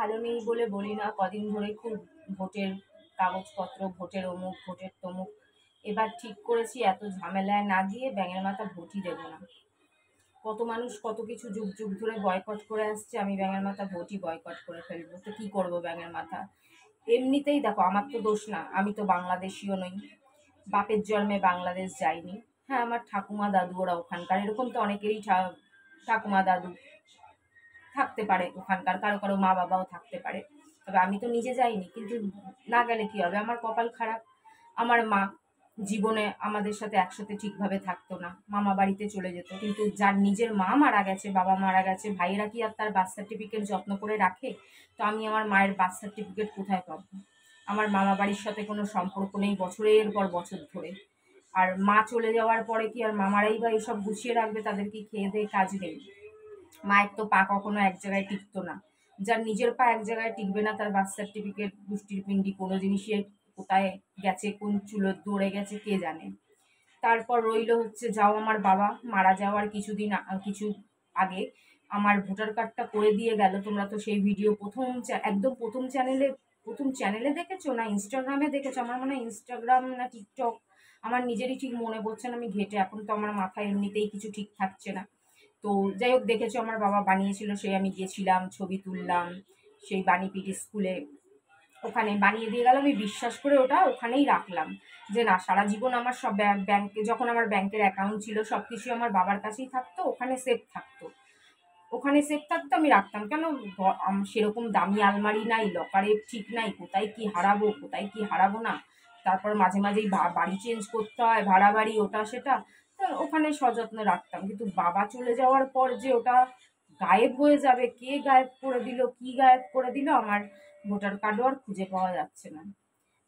ভালো নেই বলে বলি না, কদিন ধরে খুব ভোটের কাগজপত্র, ভোটের অমুক, ভোটের তমুক। এবার ঠিক করেছি এত ঝামেলায় না গিয়ে ব্যাঙের মাথা ভোটই দেবো না। কত মানুষ কত কিছু যুগ যুগ ধরে বয়কট করে আসছে, আমি ব্যাঙের মাথা ভোটই বয়কট করে ফেলবো। তো কি করবো ব্যাঙের মাথা? এমনিতেই দেখো, আমার তো দোষ না, আমি তো বাংলাদেশিও নই, বাপের জন্মে বাংলাদেশ যাইনি। হ্যাঁ, আমার ঠাকুমা দাদু ওরা ওখানকার, এরকম তো অনেকেরই ঠাকুমা দাদু থাকতে পারে ওখানকার, কারো কারো মা বাবাও থাকতে পারে। তবে আমি তো নিজে যাইনি, কিন্তু না গেলে কি হবে, আমার কপাল খারাপ। আমার মা জীবনে আমাদের সাথে একসাথে ঠিকভাবে থাকতো না, মামা বাড়িতে চলে যেত। কিন্তু যার নিজের মা মারা গেছে, বাবা মারা গেছে, ভাইয়েরা কি আর তার বার্থ সার্টিফিকেট যত্ন করে রাখে? তো আমি আমার মায়ের বার্থ সার্টিফিকেট কোথায় পাবো? আমার মামা বাড়ির সাথে কোনো সম্পর্ক নেই বছরের পর বছর ধরে। আর মা চলে যাওয়ার পরে কি আর মামারাই বা এসব গুছিয়ে রাখবে? তাদের কি খেয়ে দেয়ে কাজ নেই? মায়ের তো পা কখনো এক জায়গায় টিকতো না। যার নিজের পা এক জায়গায় টিকবে না, তার বার্থ সার্টিফিকেট, গোষ্ঠীর পিন্ডি, কোনো জিনিসে কোথায় গেছে, কোন চুলো দৌড়ে গেছে, কে জানে। তারপর রইল হচ্ছে, যাও আমার বাবা মারা যাওয়ার কিছু আগে আমার ভোটার কার্ডটা করে দিয়ে গেল। তোমরা তো সেই ভিডিও একদম প্রথম চ্যানেলে দেখেছো, না ইনস্টাগ্রামে দেখেছো? আমার মনে হয় ইনস্টাগ্রাম না টিকটক, আমার নিজেরই ঠিক মনে পড়ছে না। আমি ঘেটে, এখন তো আমার মাথায় এমনিতেই কিছু ঠিক থাকছে না। তো যাই হোক, দেখেছো আমার বাবা বানিয়েছিল, সেই আমি গেছিলাম, ছবি তুললাম সেই বাণীপীঠ স্কুলে, ওখানে বানিয়ে দিয়ে গেল। আমি বিশ্বাস করে ওটা ওখানেই রাখলাম, যে না, সারা জীবন আমার সব ব্যাংকে, যখন আমার ব্যাংকের অ্যাকাউন্ট ছিল সব কিছু আমার বাবার কাছেই থাকতো, ওখানে সেফ থাকতো। আমি রাখতাম কেন? সেরকম দামি আলমারি নাই, লকারে ঠিক নাই, কোথায় কি হারাবো, কোথায় কি হারাবো না। তারপর মাঝে মাঝেই বাড়ি চেঞ্জ করতে হয়, ভাড়া বাড়ি, ওটা সেটা, তো ওখানে সযত্নে রাখতাম। কিন্তু বাবা চলে যাওয়ার পর যে ওটা গায়েব হয়ে যাবে, কে গায়েব করে দিল, কি গায়েব করে দিল, আমার ভোটার কার্ডও আর খুঁজে পাওয়া যাচ্ছে না।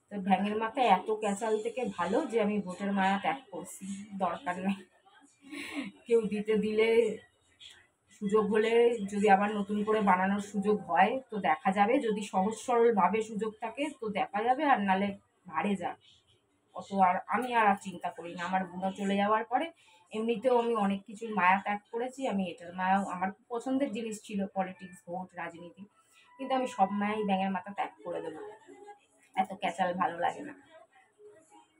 তো ভ্যাঙের মাথায় এত ক্যাচাল থেকে ভালো যে আমি ভোটের মায়া ত্যাগ করছি, দরকার নেই। কেউ দিলে, সুযোগ হলে, যদি আবার নতুন করে বানানোর সুযোগ হয় তো দেখা যাবে, যদি সহজ সরল ভাবে সুযোগ থাকে তো দেখা যাবে, আর নালে ভাড়ে যাক। অত আর আমি চিন্তা করি না। আমার বুনো চলে যাওয়ার পরে এমনিতেও আমি অনেক কিছুর মায়া ত্যাগ করেছি। আমি এটার মায়াও, আমার খুব পছন্দের জিনিস ছিল পলিটিক্স, ভোট, রাজনীতি, কিন্তু আমি সব মায়াই ব্যাঙের মাথা ত্যাগ করে দেবো। এত ক্যাচাল ভালো লাগে না।